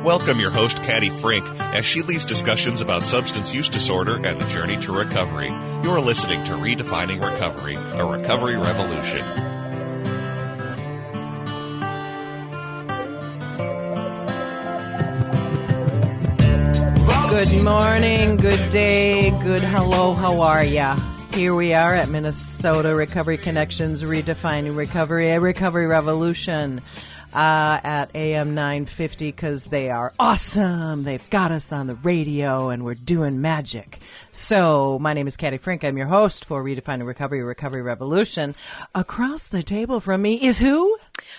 Welcome your host, Caddy Frink, as she leads discussions about substance use disorder and the journey to recovery. You're listening to Redefining Recovery, a recovery revolution. Good morning, good day, good hello, how are ya? Here we are at Minnesota Recovery Connections, Redefining Recovery, a recovery revolution. At AM 950 because they are awesome. They've got us on the radio and we're doing magic. So my name is Caddy Frink. I'm your host for Redefining Recovery, Recovery Revolution. Across the table from me is who?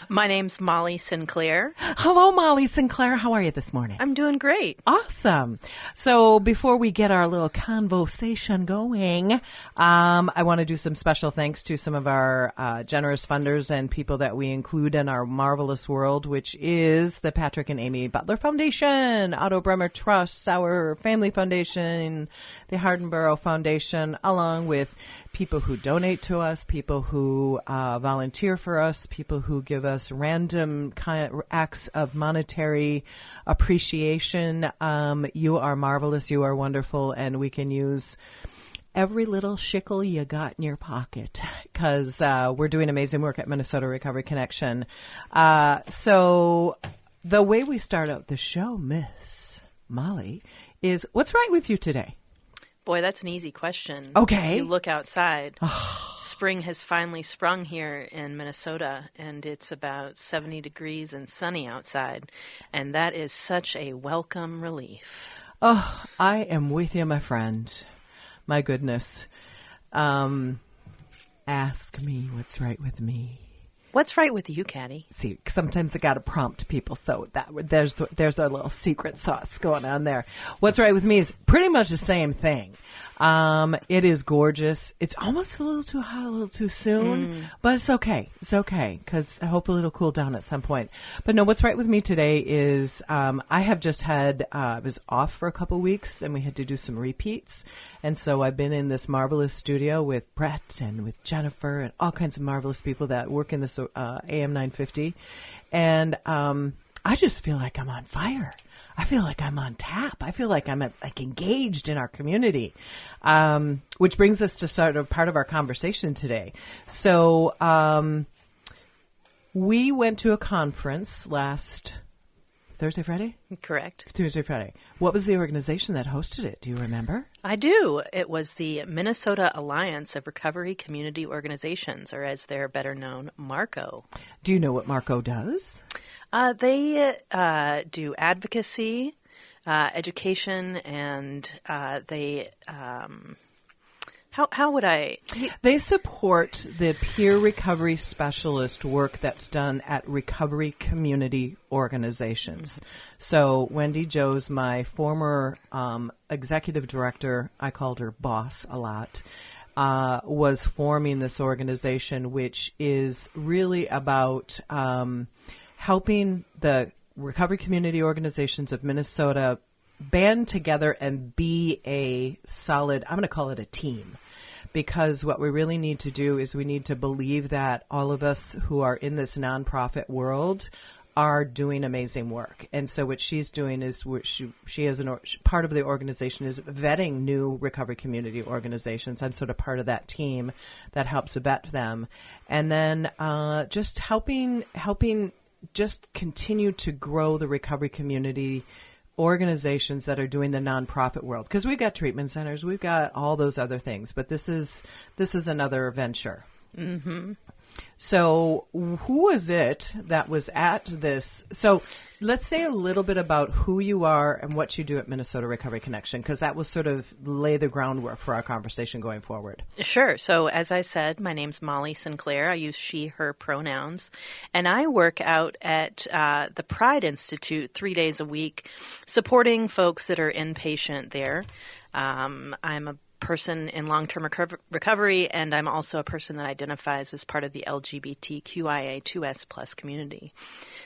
My name's Molly Sinclair. Hello, Molly Sinclair. How are you this morning? I'm doing great. Awesome. So before we get our little conversation going, I want to do some special thanks to some of our generous funders and people that we include in our marvelous world, which is the Patrick and Amy Butler Foundation, Otto Bremer Trust, our Family Foundation, the Hardenborough Foundation, along with people who donate to us, people who volunteer for us, people who give us random kind of acts of monetary appreciation. You are marvelous, you are wonderful, and we can use every little shekel you got in your pocket because we're doing amazing work at Minnesota Recovery Connection. So the way we start out the show, Miss Molly, is what's right with you today? Boy, that's an easy question. Okay. If you look outside, spring has finally sprung here in Minnesota, and it's about 70 degrees and sunny outside, and that is such a welcome relief. Oh, I am with you, my friend. My goodness. Ask me what's right with me. What's right with you, Caddy? See, sometimes I got to prompt people, so that there's a little secret sauce going on there. What's right with me is pretty much the same thing. It is gorgeous. It's almost a little too hot, a little too soon, but it's okay. It's okay because hopefully it'll cool down at some point. But no, what's right with me today is I have just had I was off for a couple weeks and we had to do some repeats, and so I've been in this marvelous studio with Brett and with Jennifer and all kinds of marvelous people that work in this AM 950, and I just feel like I'm on fire. I feel like I'm on tap. I feel like I'm engaged in our community, which brings us to sort of part of our conversation today. So we went to a conference last Thursday, Friday? Correct. Thursday, Friday. What was the organization that hosted it? Do you remember? I do. It was the Minnesota Alliance of Recovery Community Organizations, or as they're better known, MARCO. Do you know what MARCO does? They do advocacy, education, and they how would I? They support the peer recovery specialist work that's done at recovery community organizations. So Wendy Joes, my former executive director, I called her boss a lot, was forming this organization, which is really about helping the recovery community organizations of Minnesota band together and be a solid, I'm going to call it a team, because what we really need to do is we need to believe that all of us who are in this nonprofit world are doing amazing work. And so what she's doing is she has part of the organization is vetting new recovery community organizations. I'm sort of part of that team that helps vet them. And then just helping just continue to grow the recovery community organizations that are doing the nonprofit world, because we've got treatment centers, we've got all those other things, but this is another venture. Mm-hmm. So who was it that was at this? So let's say a little bit about who you are and what you do at Minnesota Recovery Connection, because that will sort of lay the groundwork for our conversation going forward. Sure. So as I said, my name's Molly Sinclair. I use she, her pronouns. And I work out at the Pride Institute 3 days a week, supporting folks that are inpatient there. I'm a person in long-term recovery, and I'm also a person that identifies as part of the LGBTQIA 2S+ community.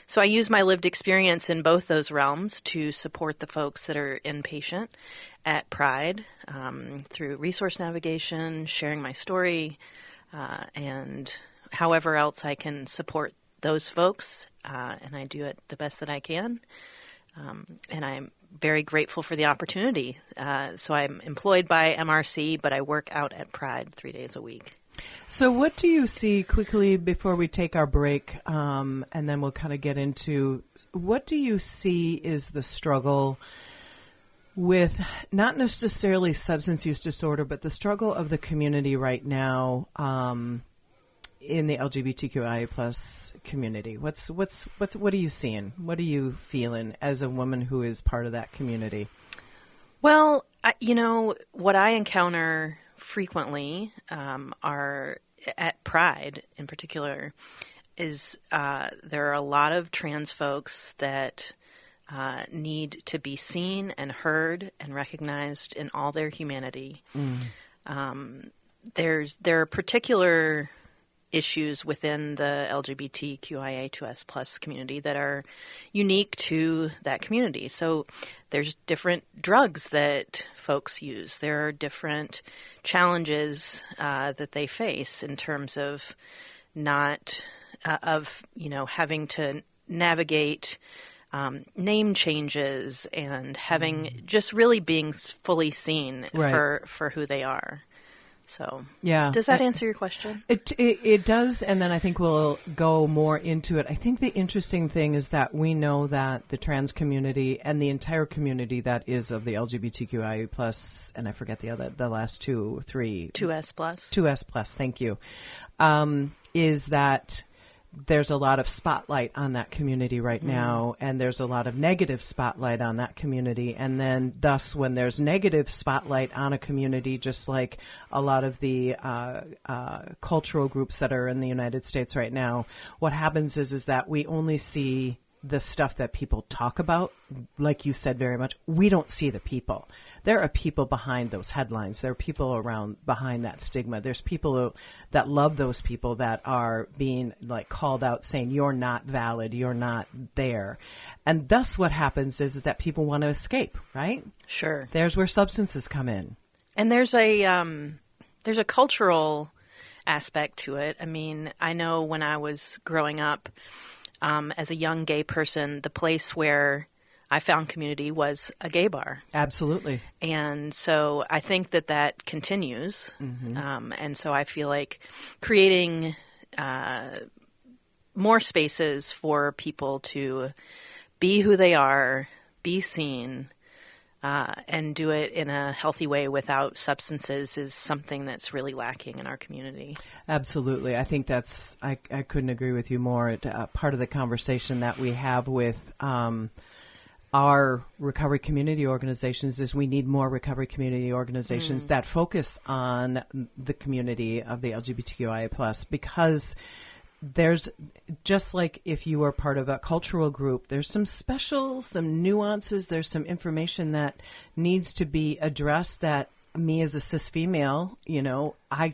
So I use my lived experience in both those realms to support the folks that are inpatient at Pride through resource navigation, sharing my story, and however else I can support those folks, and I do it the best that I can. And I'm very grateful for the opportunity. So I'm employed by MRC, but I work out at Pride 3 days a week. So what do you see, quickly before we take our break, and then we'll kind of get into, what do you see is the struggle with not necessarily substance use disorder, but the struggle of the community right now in the LGBTQIA plus community? What are you seeing? What are you feeling as a woman who is part of that community? Well, what I encounter frequently are at Pride in particular is there are a lot of trans folks that need to be seen and heard and recognized in all their humanity. There are particular issues within the LGBTQIA2S plus community that are unique to that community. So there's different drugs that folks use. There are different challenges that they face in terms of having to navigate name changes and having just really being fully seen for who they are. So, yeah. Does that answer your question? It does, and then I think we'll go more into it. I think the interesting thing is that we know that the trans community and the entire community that is of the LGBTQIA plus, and I forget the last 2S plus. 2S plus, thank you, is that there's a lot of spotlight on that community right now, and there's a lot of negative spotlight on that community. And then thus, when there's negative spotlight on a community, just like a lot of the cultural groups that are in the United States right now, what happens is that we only see the stuff that people talk about. Like you said very much, we don't see the people. There are people behind those headlines. There are people around behind that stigma. There's people that love those people that are being like called out saying, you're not valid, you're not there. And thus what happens is that people want to escape, right? Sure. There's where substances come in. And there's a cultural aspect to it. I mean, I know when I was growing up, as a young gay person, the place where I found community was a gay bar. Absolutely. And so I think that continues. And so I feel like creating more spaces for people to be who they are, be seen, and do it in a healthy way without substances is something that's really lacking in our community. Absolutely. I think I couldn't agree with you more. Part of the conversation that we have with our recovery community organizations is we need more recovery community organizations that focus on the community of the LGBTQIA+, because there's, just like if you are part of a cultural group, there's some nuances, there's some information that needs to be addressed that me as a cis female, I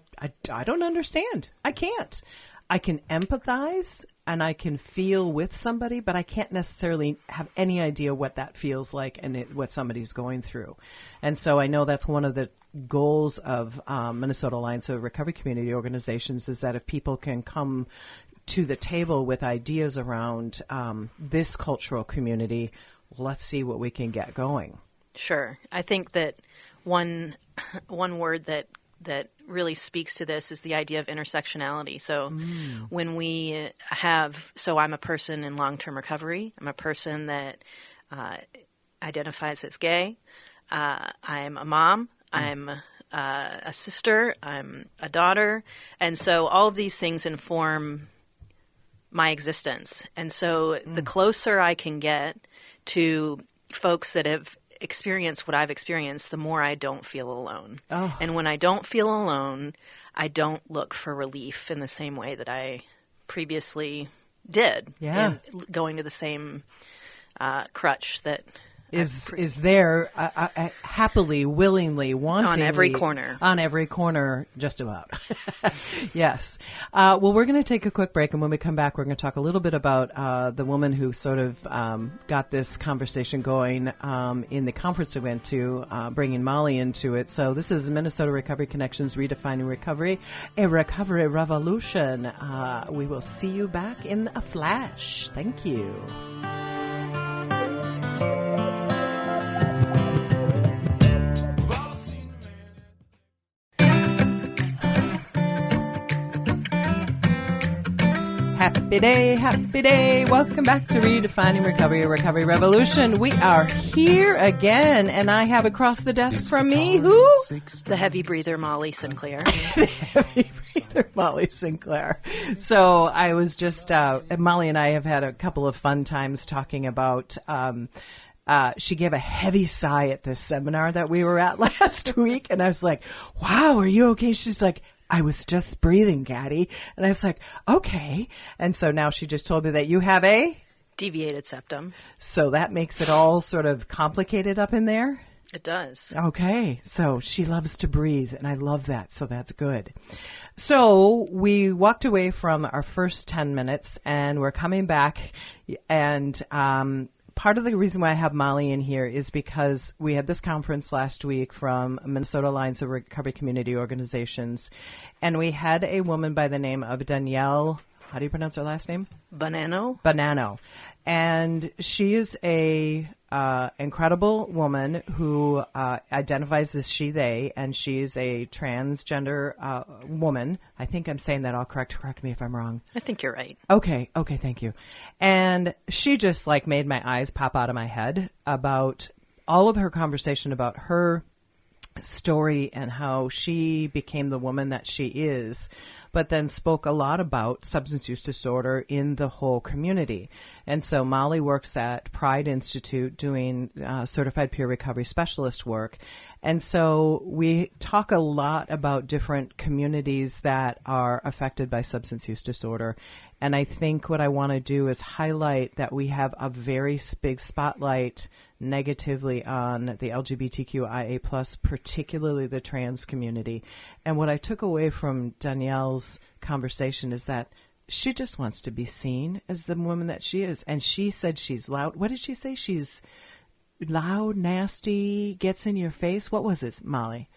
don't understand. I can't. I can empathize and I can feel with somebody, but I can't necessarily have any idea what that feels like and what somebody's going through. And so I know that's one of the goals of Minnesota Alliance of Recovery Community Organizations, is that if people can come to the table with ideas around this cultural community, let's see what we can get going. Sure. I think that one word that really speaks to this is the idea of intersectionality. So when we I'm a person in long-term recovery. I'm a person that identifies as gay. I'm a mom. I'm a sister. I'm a daughter. And so all of these things inform my existence. And so the closer I can get to folks that have experienced what I've experienced, the more I don't feel alone. Oh. And when I don't feel alone, I don't look for relief in the same way that I previously did. Yeah. In going to the same crutch that is there happily, willingly, wantingly. On every corner. On every corner, just about. Yes. Well, we're going to take a quick break, and when we come back, we're going to talk a little bit about the woman who sort of got this conversation going in the conference we went to, bringing Molly into it. So this is Minnesota Recovery Connections, Redefining Recovery, a recovery revolution. We will see you back in a flash. Thank you. Happy day, happy day. Welcome back to Redefining Recovery, a Recovery Revolution. We are here again, and I have across the desk from me, who? The heavy breather, Molly Sinclair. Heavy breather, Molly Sinclair. So I was just, Molly and I have had a couple of fun times talking about, she gave a heavy sigh at this seminar that we were at last week, and I was like, wow, are you okay? She's like, I was just breathing, Caddy. And I was like, okay. And so now she just told me that you have a Deviated septum. So that makes it all sort of complicated up in there? It does. Okay. So she loves to breathe, and I love that. So that's good. So we walked away from our first 10 minutes, and we're coming back. And part of the reason why I have Molly in here is because we had this conference last week from Minnesota Alliance of Recovery Community Organizations, and we had a woman by the name of Danielle. How do you pronounce her last name? Bonanno. And she is a incredible woman who identifies as she, they, and she's a transgender woman. I think I'm saying that all correct. Correct me if I'm wrong. I think you're right. Okay, thank you. And she just like made my eyes pop out of my head about all of her conversation about her story and how she became the woman that she is, but then spoke a lot about substance use disorder in the whole community. And so Molly works at Pride Institute doing certified peer recovery specialist work. And so we talk a lot about different communities that are affected by substance use disorder. And I think what I want to do is highlight that we have a very big spotlight negatively on the LGBTQIA+, particularly the trans community. And what I took away from Danielle's conversation is that she just wants to be seen as the woman that she is. And she said she's loud. What did she say? She's loud, nasty, gets in your face. What was it, Molly?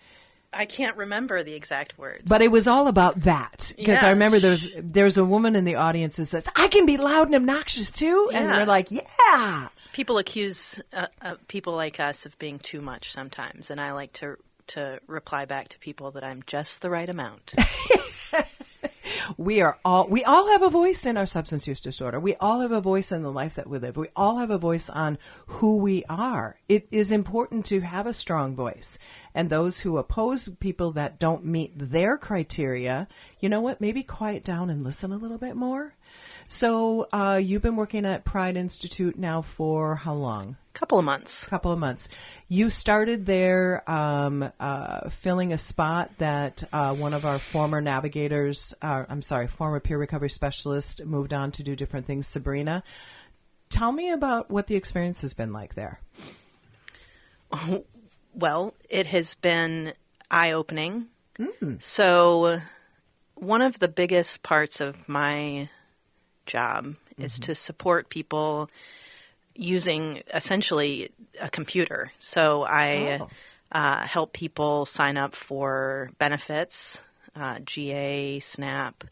I can't remember the exact words. But it was all about that. Because Yeah. I remember there's a woman in the audience that says, I can be loud and obnoxious too. And Yeah. we're like, yeah. People accuse people like us of being too much sometimes, and I like to reply back to people that I'm just the right amount. We all have a voice in our substance use disorder. We all have a voice in the life that we live. We all have a voice on who we are. It is important to have a strong voice. And those who oppose people that don't meet their criteria, you know what? Maybe quiet down and listen a little bit more. So you've been working at Pride Institute now for how long? Couple of months. You started there filling a spot that one of our former navigators, former peer recovery specialist, moved on to do different things, Sabrina. Tell me about what the experience has been like there. Well, it has been eye-opening. So one of the biggest parts of my job is to support people using essentially a computer. So I help people sign up for benefits, GA, SNAP.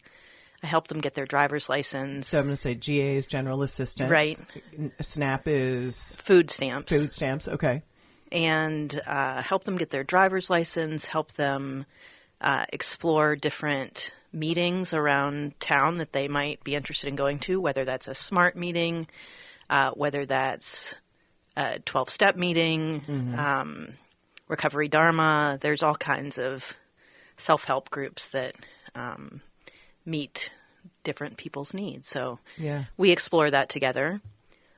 I help them get their driver's license. So I'm going to say GA is general assistance. Right. SNAP is? Food stamps. Food stamps, okay. And help them get their driver's license, help them explore different meetings around town that they might be interested in going to, whether that's a SMART meeting, whether that's a 12-step meeting, Recovery Dharma. There's all kinds of self-help groups that meet different people's needs. So we explore that together.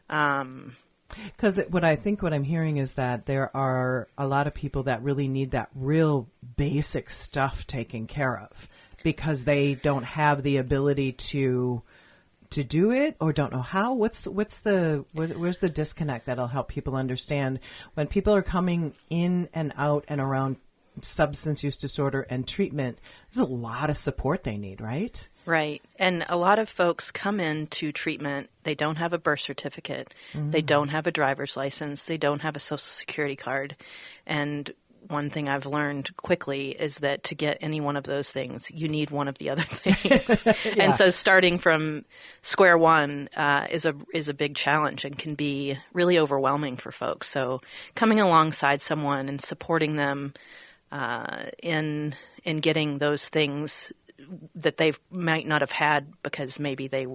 Because what I'm hearing is that there are a lot of people that really need that real basic stuff taken care of because they don't have the ability to do it or don't know how. Where's the disconnect that'll help people understand when people are coming in and out and around substance use disorder and treatment? There's a lot of support they need, right? Right. And a lot of folks come into treatment, they don't have a birth certificate, they don't have a driver's license, they don't have a social security card. And one thing I've learned quickly is that to get any one of those things, you need one of the other things. And so starting from square one is a big challenge and can be really overwhelming for folks. So coming alongside someone and supporting them in getting those things that they might not have had because maybe they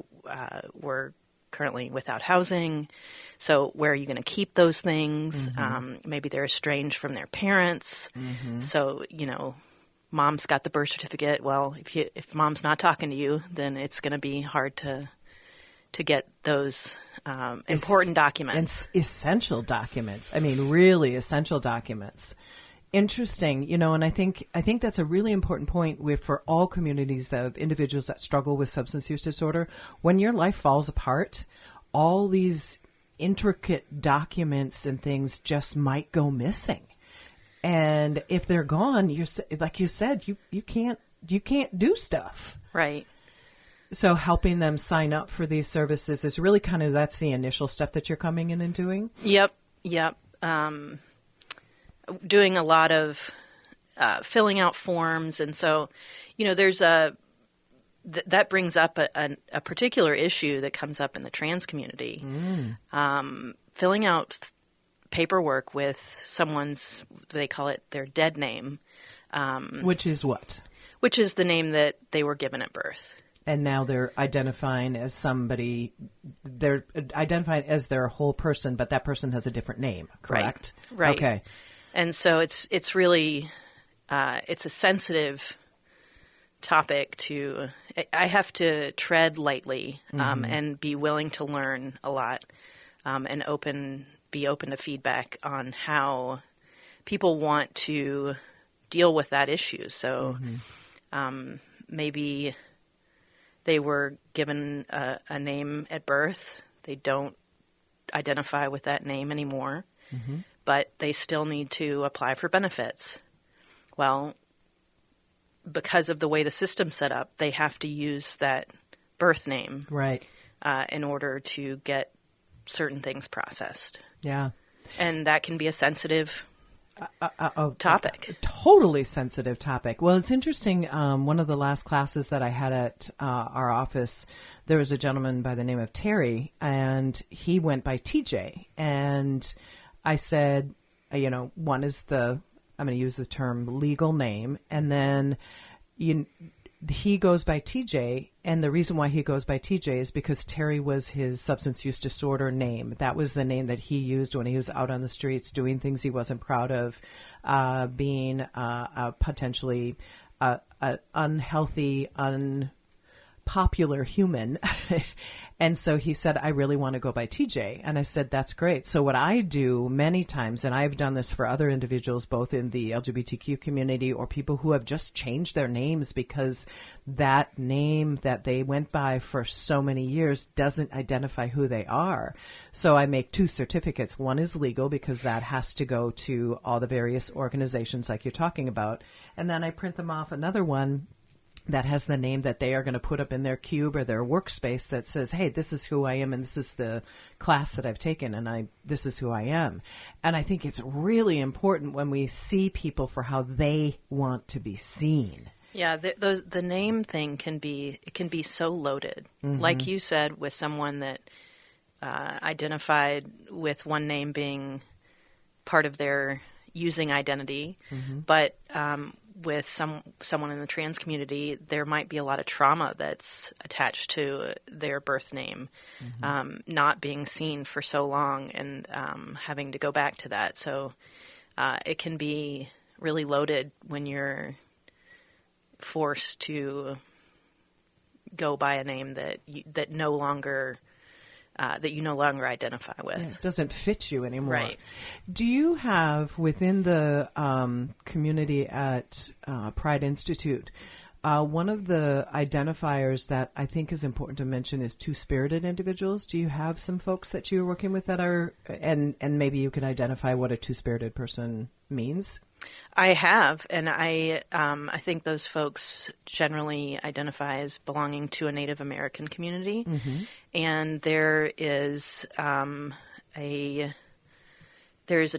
were currently without housing. So where are you going to keep those things? Maybe they're estranged from their parents. So, mom's got the birth certificate. Well, if mom's not talking to you, then it's going to be hard to get those important documents. And essential documents. I mean, really essential documents. Interesting, and I think that's a really important point for all communities of individuals that struggle with substance use disorder. When your life falls apart, all these intricate documents and things just might go missing. And if they're gone, you're like you said, you can't do stuff. Right. So helping them sign up for these services is really that's the initial step that you're coming in and doing. Yep. Doing a lot of filling out forms. And so, there's that brings up a particular issue that comes up in the trans community. Filling out paperwork with someone's, they call it their dead name. Which is what? Which is the name that they were given at birth. And now they're identifying as somebody, they're identifying as their whole person, but that person has a different name, correct? Right. Okay. And so it's really, it's a sensitive topic I have to tread lightly and be willing to learn a lot and be open to feedback on how people want to deal with that issue. So maybe they were given a name at birth. They don't identify with that name anymore, but they still need to apply for benefits. Well, because of the way the system's set up, they have to use that birth name in order to get certain things processed. Yeah. And that can be a sensitive topic. Totally sensitive topic. Well, it's interesting. One of the last classes that I had at our office, there was a gentleman by the name of Terry, and he went by TJ. And I said, one is I'm going to use the term legal name, and then he goes by TJ, and the reason why he goes by TJ is because Terry was his substance use disorder name. That was the name that he used when he was out on the streets doing things he wasn't proud of, being a potentially unhealthy, unpopular human. And so he said, I really want to go by TJ. And I said, that's great. So what I do many times, and I've done this for other individuals, both in the LGBTQ community or people who have just changed their names because that name that they went by for so many years doesn't identify who they are. So I make 2 certificates. One is legal because that has to go to all the various organizations like you're talking about. And then I print them off another one that has the name that they are going to put up in their cube or their workspace that says, hey, this is who I am and this is the class that I've taken and this is who I am. And I think it's really important when we see people for how they want to be seen. Yeah, the name thing can be so loaded. Like you said, with someone that identified with one name being part of their using identity, but with someone in the trans community, there might be a lot of trauma that's attached to their birth name, not being seen for so long and having to go back to that. So it can be really loaded when you're forced to go by a name that you no longer identify with. Yeah, it doesn't fit you anymore. Right. Do you have within the community at Pride Institute, one of the identifiers that I think is important to mention is two-spirited individuals? Do you have some folks that you're working with that are, and maybe you can identify what a two-spirited person means? I have, and I think those folks generally identify as belonging to a Native American community, and there is a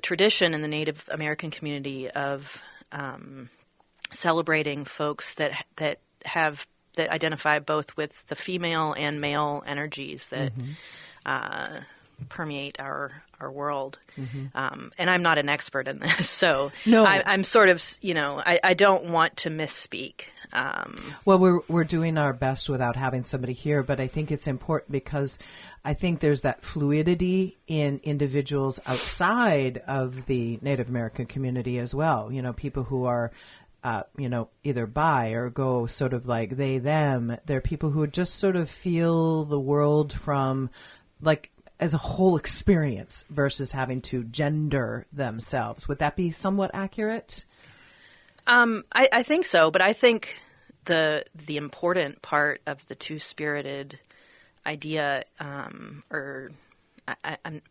tradition in the Native American community of celebrating folks that identify both with the female and male energies that permeate our world. And I'm not an expert in this, so no. I'm sort of, I don't want to misspeak. Well, we're doing our best without having somebody here, but I think it's important because I think there's that fluidity in individuals outside of the Native American community as well. You know, people who are, either bi or go sort of like they, them. They're people who just sort of feel the world from like as a whole experience versus having to gender themselves. Would that be somewhat accurate? I think so, but I think the important part of the two-spirited idea,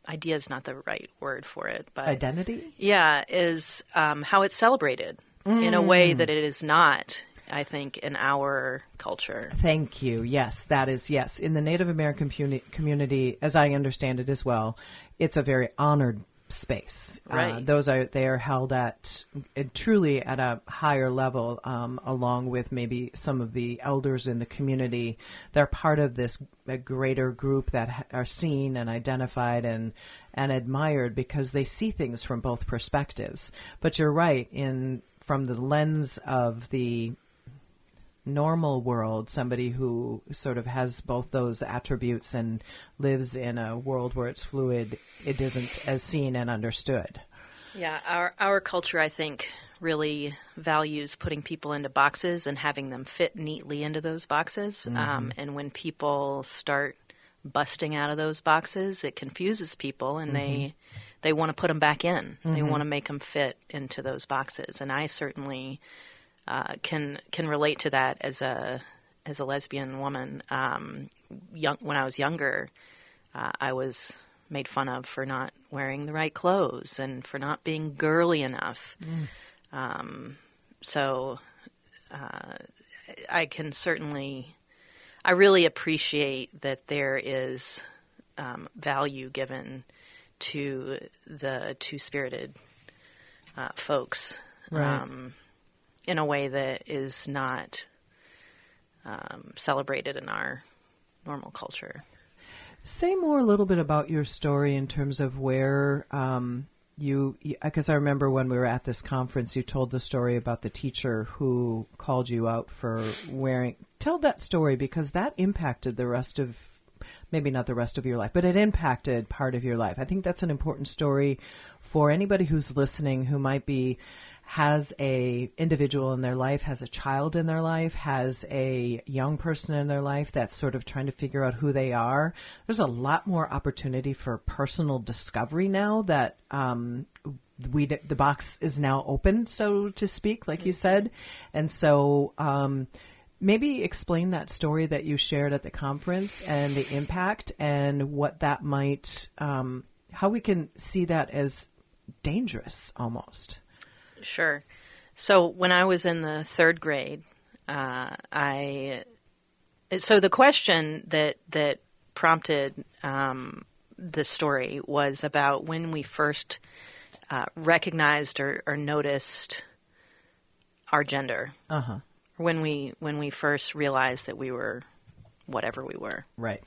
idea is not the right word for it, but identity? Yeah, is how it's celebrated in a way that it is not, I think, in our culture. Thank you. Yes, that is, yes. In the Native American community, as I understand it as well, it's a very honored space. Right. They are held at truly at a higher level, along with maybe some of the elders in the community. They're part of this greater group that are seen and identified and admired because they see things from both perspectives. But you're right, from the lens of the normal world, somebody who sort of has both those attributes and lives in a world where it's fluid, it isn't as seen and understood. Yeah, our culture, I think, really values putting people into boxes and having them fit neatly into those boxes. And when people start busting out of those boxes, it confuses people, and they want to put them back in. They want to make them fit into those boxes. And I certainly can relate to that as a lesbian woman. When I was younger, I was made fun of for not wearing the right clothes and for not being girly enough. So I really appreciate that there is value given to the two-spirited folks. Right. In a way that is not celebrated in our normal culture. Say more a little bit about your story in terms of where because I remember when we were at this conference, you told the story about the teacher who called you out for wearing. Tell that story because that impacted the rest of, maybe not the rest of your life, but it impacted part of your life. I think that's an important story for anybody who's listening who might be has a individual in their life, has a child in their life, has a young person in their life that's sort of trying to figure out who they are. There's a lot more opportunity for personal discovery now that the box is now open, so to speak, like you said. And so maybe explain that story that you shared at the conference and the impact and what that might, how we can see that as dangerous almost. Sure. So when I was in the third grade, so the question that prompted the story was about when we first recognized or noticed our gender. When we first realized that we were whatever we were. Right.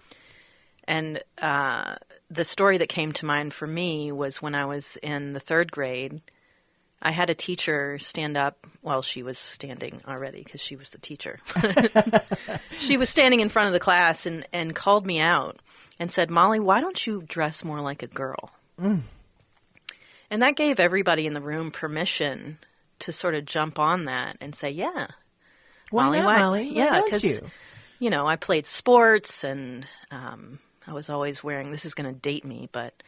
And the story that came to mind for me was when I was in the third grade. I had a teacher stand up. Well, she was standing already because she was the teacher. She was standing in front of the class and called me out and said, "Molly, why don't you dress more like a girl?" And that gave everybody in the room permission to sort of jump on that and say, "Yeah, Molly? Yeah, because I played sports and I was always wearing, this is going to date me, but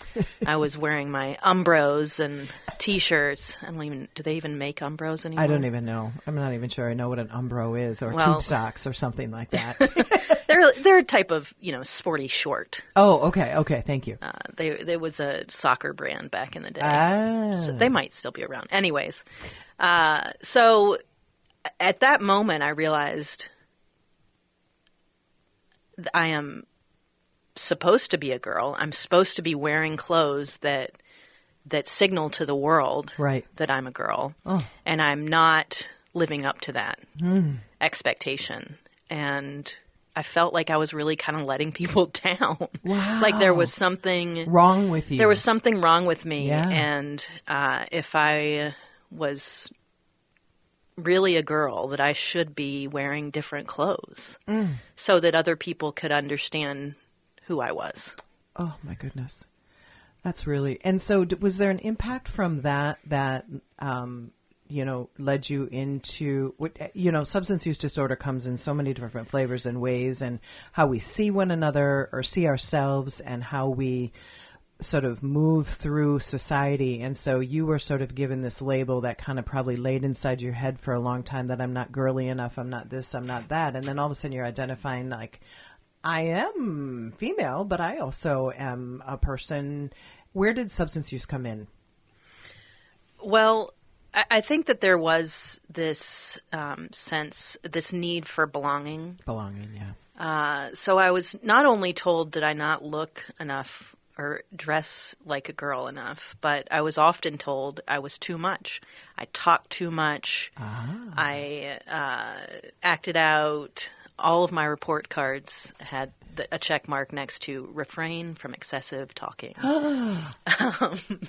I was wearing my Umbros and T-shirts. Do they even make Umbros anymore? I don't even know. I'm not even sure I know what an Umbro is or tube socks or something like that. They're a type of, sporty short. Oh, okay. Okay. Thank you. There was a soccer brand back in the day. So they might still be around. Anyways, so at that moment I realized I am supposed to be a girl. I'm supposed to be wearing clothes that signal to the world that I'm a girl. And I'm not living up to that expectation. And I felt like I was really kind of letting people down. Wow. Like there was something wrong with you. There was something wrong with me. Yeah. And if I was really a girl, that I should be wearing different clothes so that other people could understand who I was. Oh, my goodness. That's really... And so was there an impact from that led you into... substance use disorder comes in so many different flavors and ways, and how we see one another or see ourselves and how we sort of move through society. And so you were sort of given this label that kind of probably laid inside your head for a long time, that I'm not girly enough, I'm not this, I'm not that. And then all of a sudden you're identifying like, I am female, but I also am a person. Where did substance use come in? Well, I think that there was this sense, this need for belonging. Belonging, yeah. So I was not only told did I not look enough or dress like a girl enough, but I was often told I was too much. I talked too much. I acted out. All of my report cards had a check mark next to refrain from excessive talking.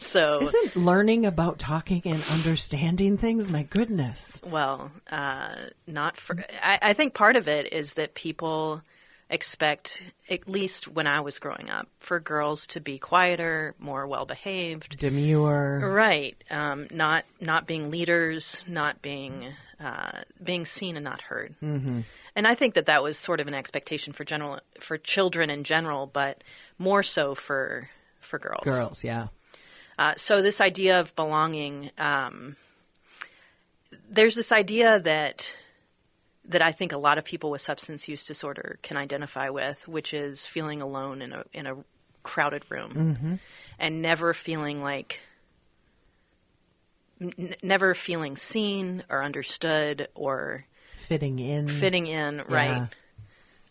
So isn't learning about talking and understanding things? My goodness. Well, not for. I think part of it is that people expect, at least when I was growing up, for girls to be quieter, more well behaved, demure. Right. Not being leaders, not being seen and not heard. Mm-hmm. And I think that was sort of an expectation for children in general, but more so for girls. Girls, yeah. So this idea of belonging, there's this idea that I think a lot of people with substance use disorder can identify with, which is feeling alone in a crowded room, and never feeling seen or understood or fitting in, right?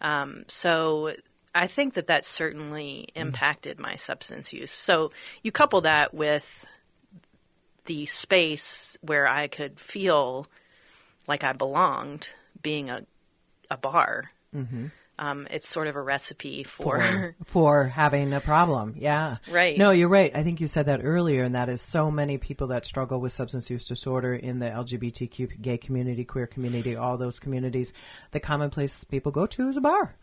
Yeah. So I think that certainly impacted my substance use. So you couple that with the space where I could feel like I belonged, being a bar. Mm-hmm. It's sort of a recipe for having a problem. Yeah. Right. No, you're right. I think you said that earlier, and that is so many people that struggle with substance use disorder in the LGBTQ gay community, queer community, all those communities. The common place people go to is a bar.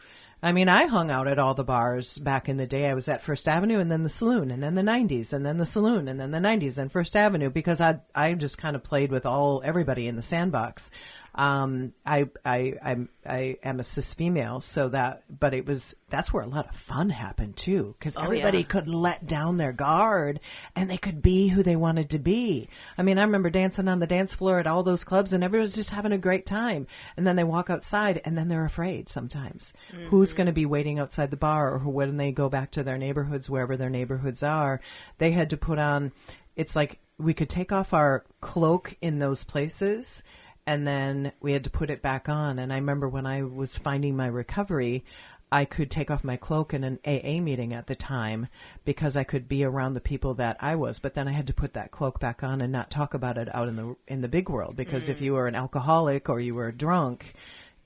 I mean, I hung out at all the bars back in the day. I was at First Avenue and then the Saloon and then the 90s and then the Saloon and then the 90s and First Avenue, because I just kind of played with everybody in the sandbox. I am a cis female, that's where a lot of fun happened too, because everybody could let down their guard and they could be who they wanted to be. I mean, I remember dancing on the dance floor at all those clubs and everyone's just having a great time. And then they walk outside and then they're afraid sometimes. Mm-hmm. Who's going to be waiting outside the bar, or when they go back to their neighborhoods, wherever their neighborhoods are, they had to put on, it's like we could take off our cloak in those places, and then we had to put it back on. And I remember when I was finding my recovery, I could take off my cloak in an AA meeting at the time because I could be around the people that I was. But then I had to put that cloak back on and not talk about it out in the big world. Because if you were an alcoholic or you were drunk,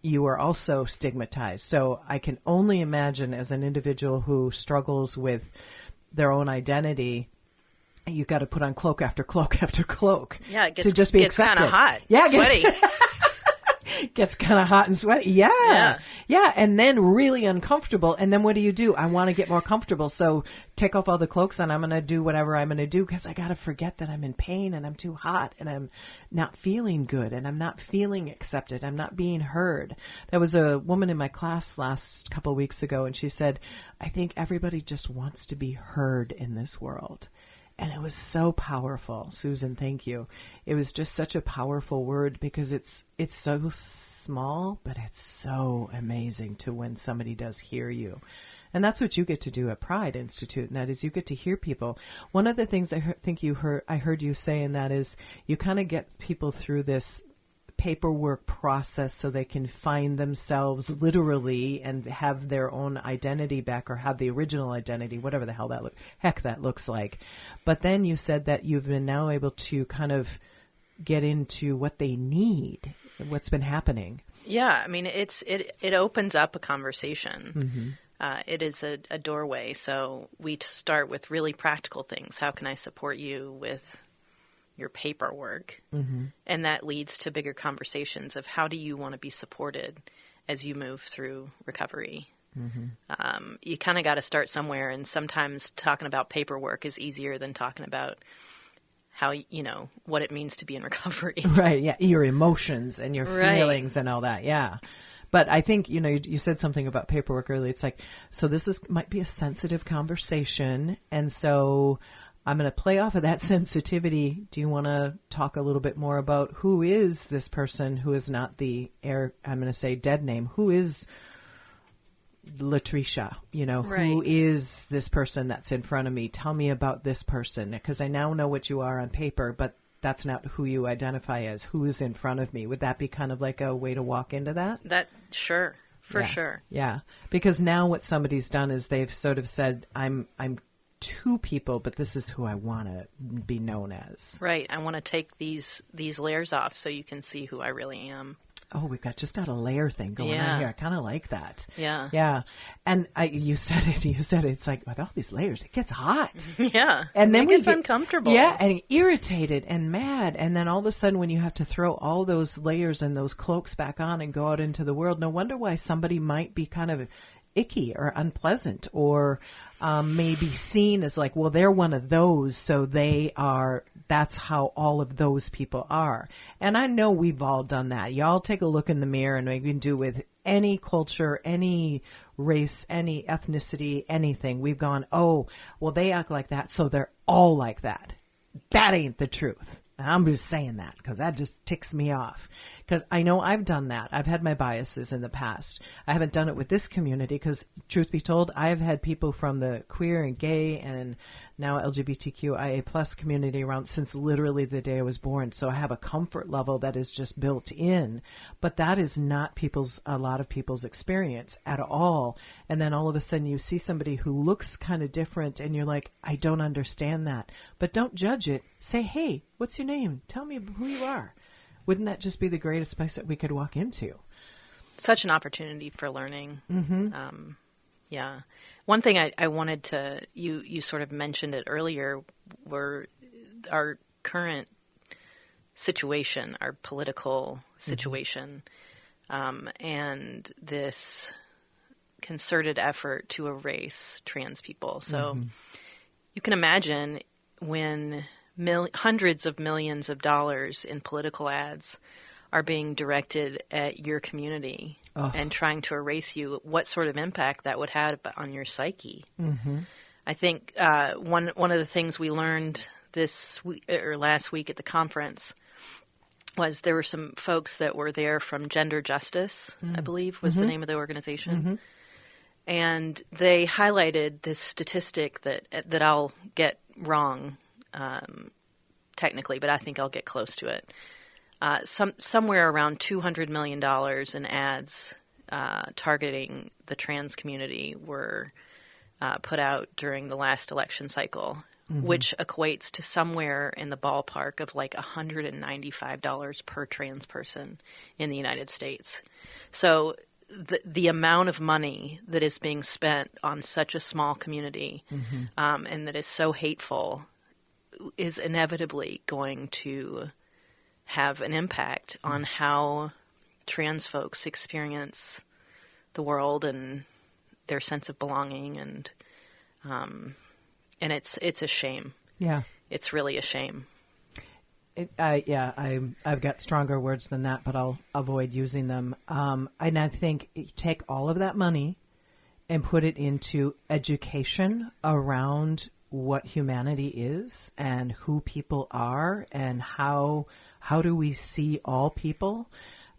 you were also stigmatized. So I can only imagine, as an individual who struggles with their own identity, you've got to put on cloak after cloak after cloak. Yeah, it gets, to just be gets accepted. Kind of hot, yeah, sweaty. Gets kind of hot and sweaty. Yeah. And then really uncomfortable. And then what do? I want to get more comfortable. So take off all the cloaks and I'm going to do whatever I'm going to do, because I got to forget that I'm in pain and I'm too hot and I'm not feeling good and I'm not feeling accepted. I'm not being heard. There was a woman in my class last couple of weeks ago, and she said, I think everybody just wants to be heard in this world. And it was so powerful. Susan, thank you. It was just such a powerful word, because it's so small, but it's so amazing to when somebody does hear you. And that's what you get to do at Pride Institute, and that is you get to hear people. One of the things I heard you say, and that is you kind of get people through this paperwork process so they can find themselves literally and have their own identity back, or have the original identity, whatever the hell that looks like. But then you said that you've been now able to kind of get into what they need, what's been happening. Yeah, I mean, it opens up a conversation. Mm-hmm. It is a doorway. So we start with really practical things. How can I support you with your paperwork. And that leads to bigger conversations of how do you want to be supported as you move through recovery. You kind of got to start somewhere, and sometimes talking about paperwork is easier than talking about how, what it means to be in recovery. Right, yeah, your emotions and your feelings and all that, yeah. But I think, you said something about paperwork earlier. It's like, so might be a sensitive conversation, and so I'm going to play off of that sensitivity. Do you want to talk a little bit more about who is this person who is not I'm going to say dead name, who is Latricia, who is this person that's in front of me? Tell me about this person, because I now know what you are on paper, but that's not who you identify as. Who is in front of me? Would that be kind of like a way to walk into that? Sure, sure. Yeah, because now what somebody's done is they've sort of said, I'm two people, but this is who I want to be known as. Right. I want to take these layers off so you can see who I really am. Oh, we've just got a layer thing going on here. I kind of like that. Yeah. Yeah. And you said it. It's like, with all these layers, it gets hot. Yeah. And then it gets uncomfortable. Yeah. And irritated and mad. And then all of a sudden, when you have to throw all those layers and those cloaks back on and go out into the world, no wonder why somebody might be kind of icky or unpleasant, or maybe seen as like, well, they're one of those, so that's how all of those people are. And I know we've all done that. Y'all take a look in the mirror, and we can do with any culture, any race, any ethnicity, anything. We've gone, oh, well, they act like that, so they're all like that. That ain't the truth. And I'm just saying that because that just ticks me off. Because I know I've done that. I've had my biases in the past. I haven't done it with this community because, truth be told, I've had people from the queer and gay and now LGBTQIA plus community around since literally the day I was born. So I have a comfort level that is just built in. But that is not a lot of people's experience at all. And then all of a sudden you see somebody who looks kind of different and you're like, I don't understand that. But don't judge it. Say, hey, what's your name? Tell me who you are. Wouldn't that just be the greatest place that we could walk into? Such an opportunity for learning. Mm-hmm. Yeah. One thing I wanted to, you sort of mentioned it earlier, were our current situation, our political situation, and this concerted effort to erase trans people. So you can imagine when hundreds of millions of dollars in political ads are being directed at your community and trying to erase you, what sort of impact that would have on your psyche. I think one of the things we learned this week, or last week at the conference, was there were some folks that were there from Gender Justice, I believe was the name of the organization. And they highlighted this statistic that I'll get wrong technically, but I think I'll get close to it. Somewhere around $200 million in ads targeting the trans community were put out during the last election cycle, which equates to somewhere in the ballpark of like $195 per trans person in the United States. So the amount of money that is being spent on such a small community and that is so hateful is inevitably going to have an impact on how trans folks experience the world and their sense of belonging, and it's a shame. Yeah, it's really a shame. I've got stronger words than that, but I'll avoid using them. And I think you take all of that money and put it into education around what humanity is and who people are and how do we see all people.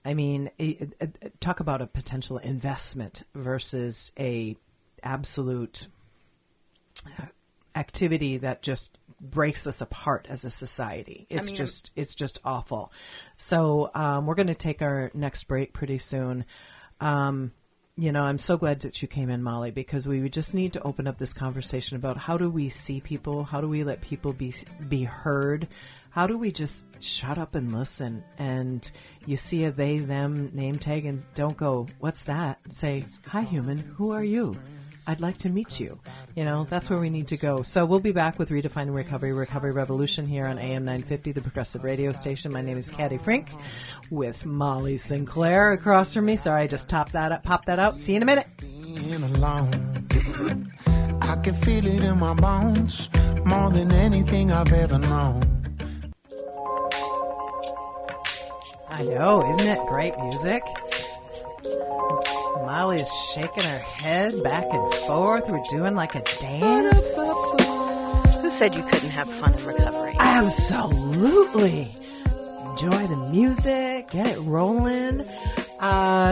I mean, talk about a potential investment versus a absolute activity that just breaks us apart as a society. It's just awful. So we're going to take our next break pretty soon. I'm so glad that you came in, Molly, because we just need to open up this conversation about how do we see people? How do we let people be heard? How do we just shut up and listen? And you see a they, them name tag and don't go, what's that? Say, hi, human, who are you? I'd like to meet you. That's where we need to go. So we'll be back with Redefining Recovery Revolution here on AM 950, the progressive radio station. My name is Caddy Frink with Molly Sinclair across from me. Sorry, I just popped that out. See you in a minute. I can feel it in my bones more than anything I've ever known. I know, isn't it great music? Molly's shaking her head back and forth. We're doing like a dance. Who said you couldn't have fun in recovery? Absolutely. Enjoy the music, get it rolling.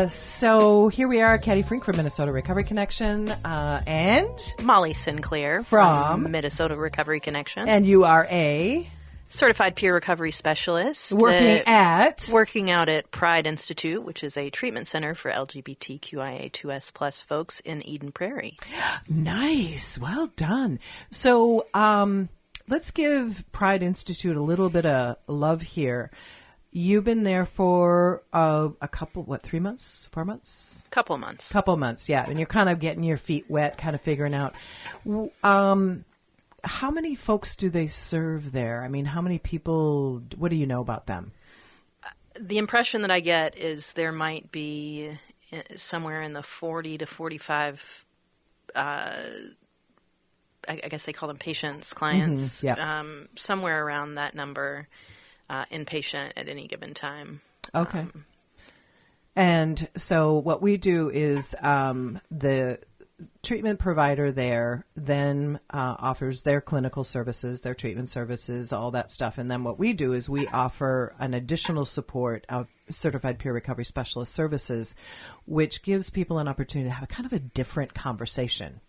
So here we are, Caddy Frink from Minnesota Recovery Connection, and Molly Sinclair from Minnesota Recovery Connection. And you are a certified peer recovery specialist working out at Pride Institute, which is a treatment center for LGBTQIA 2S plus folks in Eden Prairie. Nice. Well done. So let's give Pride Institute a little bit of love here. You've been there for a couple, 3 months, 4 months? Couple months. Couple months, yeah. And you're kind of getting your feet wet, kind of figuring out. How many folks do they serve there? I mean, how many people, what do you know about them? The impression that I get is there might be somewhere in the 40 to 45, I guess they call them patients, clients, somewhere around that number. Inpatient at any given time. Okay. And so what we do is the treatment provider there then offers their clinical services, their treatment services, all that stuff. And then what we do is we offer an additional support of certified peer recovery specialist services, which gives people an opportunity to have a kind of a different conversation.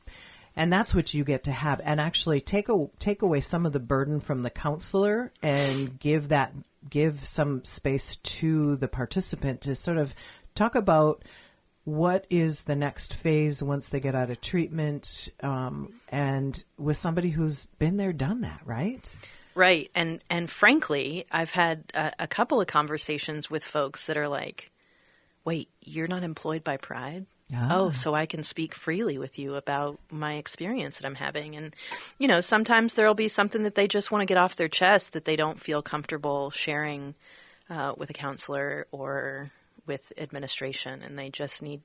And that's what you get to have, and actually take away some of the burden from the counselor and give some space to the participant to sort of talk about what is the next phase once they get out of treatment, and with somebody who's been there, done that, right? Right, and frankly, I've had a couple of conversations with folks that are like, "Wait, you're not employed by Pride?" Oh, so I can speak freely with you about my experience that I'm having. And, sometimes there'll be something that they just want to get off their chest that they don't feel comfortable sharing with a counselor or with administration. And they just need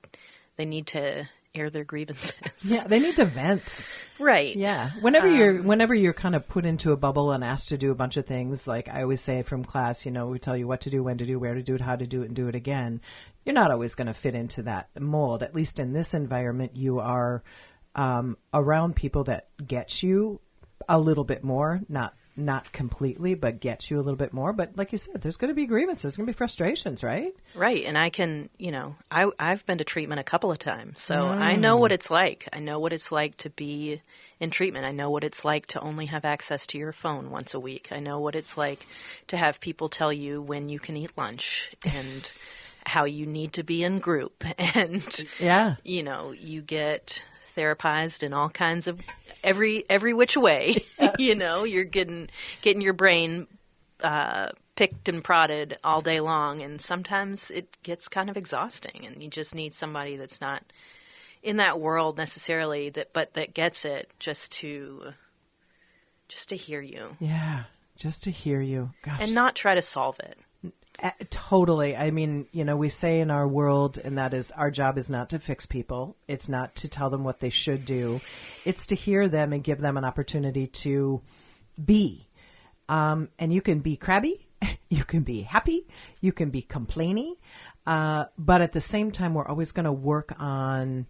to air their grievances. Yeah, they need to vent. Right. Yeah. Whenever you're kind of put into a bubble and asked to do a bunch of things, like I always say from class, we tell you what to do, when to do, where to do it, how to do it, and do it again. You're not always going to fit into that mold. At least in this environment, you are around people that get you a little bit more, not completely, but get you a little bit more. But like you said, there's going to be grievances, there's going to be frustrations, right? Right. And I can, I've been to treatment a couple of times, so I know what it's like. I know what it's like to be in treatment. I know what it's like to only have access to your phone once a week. I know what it's like to have people tell you when you can eat lunch and how you need to be in group. And, you get therapized in all kinds of every which way. Yes. You're getting your brain picked and prodded all day long, and sometimes it gets kind of exhausting, and you just need somebody that's not in that world necessarily, but that gets it, just to hear you. Yeah, just to hear you. Gosh. And not try to solve it. Totally. I mean, we say in our world, and that is, our job is not to fix people. It's not to tell them what they should do. It's to hear them and give them an opportunity to be. And you can be crabby, you can be happy, you can be complaining. But at the same time, we're always going to work on,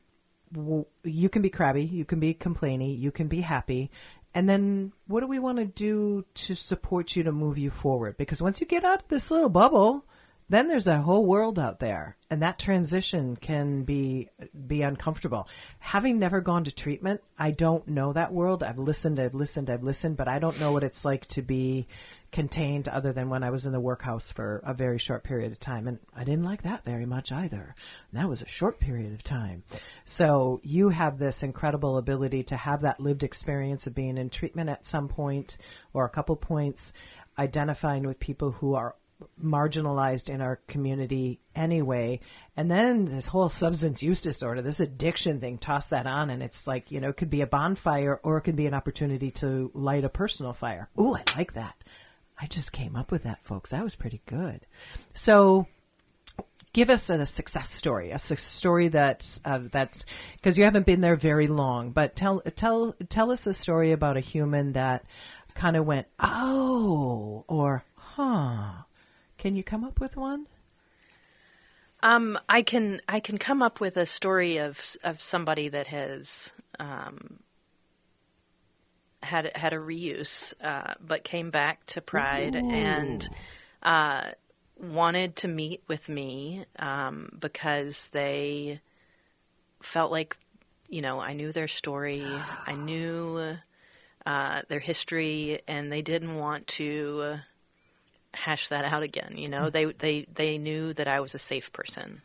you can be crabby, you can be complaining, you can be happy. And then what do we want to do to support you to move you forward? Because once you get out of this little bubble, then there's a whole world out there. And that transition can be uncomfortable. Having never gone to treatment, I don't know that world. I've listened, but I don't know what it's like to be contained other than when I was in the workhouse for a very short period of time. And I didn't like that very much either. And that was a short period of time. So you have this incredible ability to have that lived experience of being in treatment at some point or a couple points, identifying with people who are marginalized in our community anyway. And then this whole substance use disorder, this addiction thing, toss that on, and it's like, it could be a bonfire or it could be an opportunity to light a personal fire. Ooh, I like that. I just came up with that, folks. That was pretty good. So give us a success story, that's because you haven't been there very long, but tell us a story about a human that kind of went, oh, or huh. Can you come up with one? I can come up with a story of somebody that has had a reuse, but came back to Pride. Ooh. And wanted to meet with me because they felt like, I knew their story, I knew their history, and they didn't want to hash that out again. They knew that I was a safe person.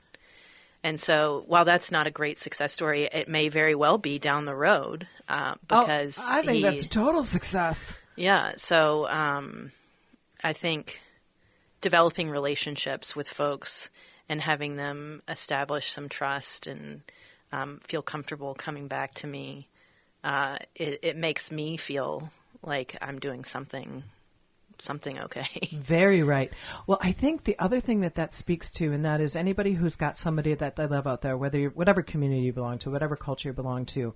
And so while that's not a great success story, it may very well be down the road because I think that's a total success. Yeah. So I think developing relationships with folks and having them establish some trust and feel comfortable coming back to me, it makes me feel like I'm doing something okay. Very right. Well, I think the other thing that speaks to, and that is anybody who's got somebody that they love out there, whatever community you belong to, whatever culture you belong to,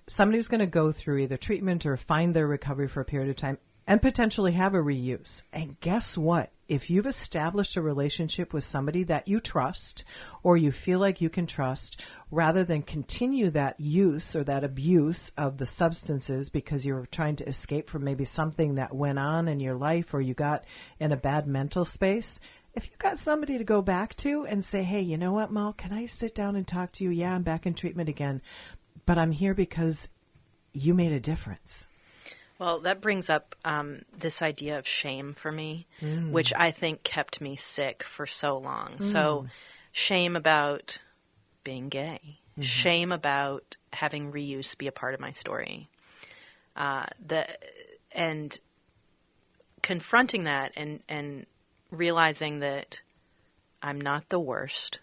somebody's going to go through either treatment or find their recovery for a period of time and potentially have a reuse. And guess what? If you've established a relationship with somebody that you trust or you feel like you can trust, rather than continue that use or that abuse of the substances because you're trying to escape from maybe something that went on in your life or you got in a bad mental space, if you've got somebody to go back to and say, hey, you know what, Mal, can I sit down and talk to you? Yeah, I'm back in treatment again, but I'm here because you made a difference. Well, that brings up this idea of shame for me, which I think kept me sick for so long. So shame about being gay, shame about having reuse be a part of my story, and confronting that and realizing that I'm not the worst.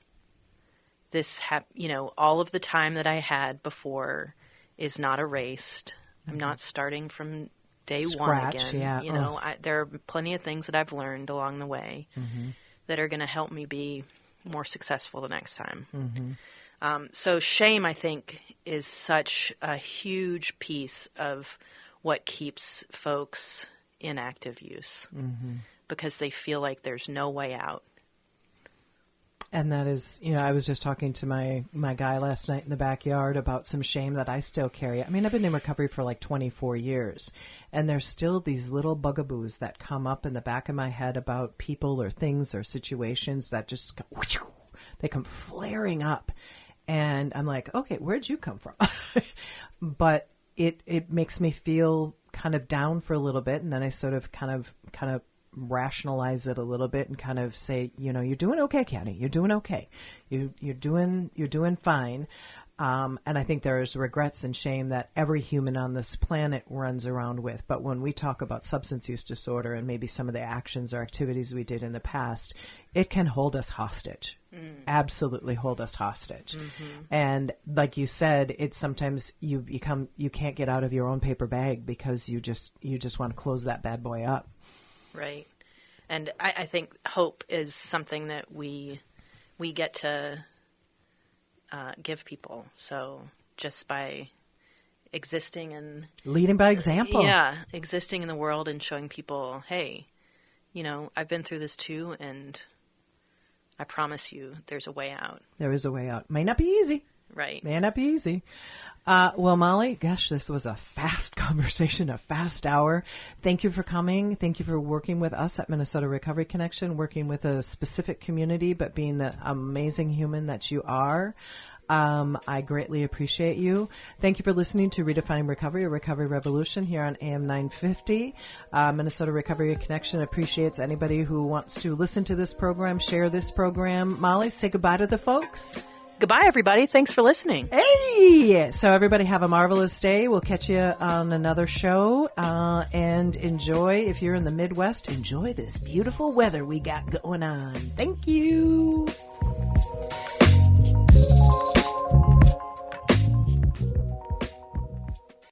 All of the time that I had before is not erased. I'm not starting from day one again. Yeah. There are plenty of things that I've learned along the way that are going to help me be more successful the next time. So shame, I think, is such a huge piece of what keeps folks in active use because they feel like there's no way out. And that is, I was just talking to my guy last night in the backyard about some shame that I still carry. I mean, I've been in recovery for like 24 years, and there's still these little bugaboos that come up in the back of my head about people or things or situations that just, they come flaring up. And I'm like, okay, where'd you come from? But it makes me feel kind of down for a little bit, and then I sort of kind of rationalize it a little bit and kind of say, you're doing okay, Caddy. You're doing okay. You're doing fine. And I think there's regrets and shame that every human on this planet runs around with. But when we talk about substance use disorder and maybe some of the actions or activities we did in the past, it can hold us hostage. Absolutely hold us hostage. And like you said, it's sometimes you can't get out of your own paper bag because you just want to close that bad boy up. Right. And I think hope is something that we get to give people. So just by existing and leading by example. Yeah. Existing in the world and showing people, hey, I've been through this too, and I promise you there's a way out. There is a way out. May not be easy. Right. May not be easy. Well, Molly, gosh, this was a fast conversation, a fast hour. Thank you for coming. Thank you for working with us at Minnesota Recovery Connection, working with a specific community, but being the amazing human that you are. I greatly appreciate you. Thank you for listening to Redefining Recovery, a recovery revolution here on AM 950. Minnesota Recovery Connection appreciates anybody who wants to listen to this program, share this program. Molly, say goodbye to the folks. Goodbye, everybody. Thanks for listening. Hey! So everybody have a marvelous day. We'll catch you on another show. And enjoy, if you're in the Midwest, enjoy this beautiful weather we got going on. Thank you.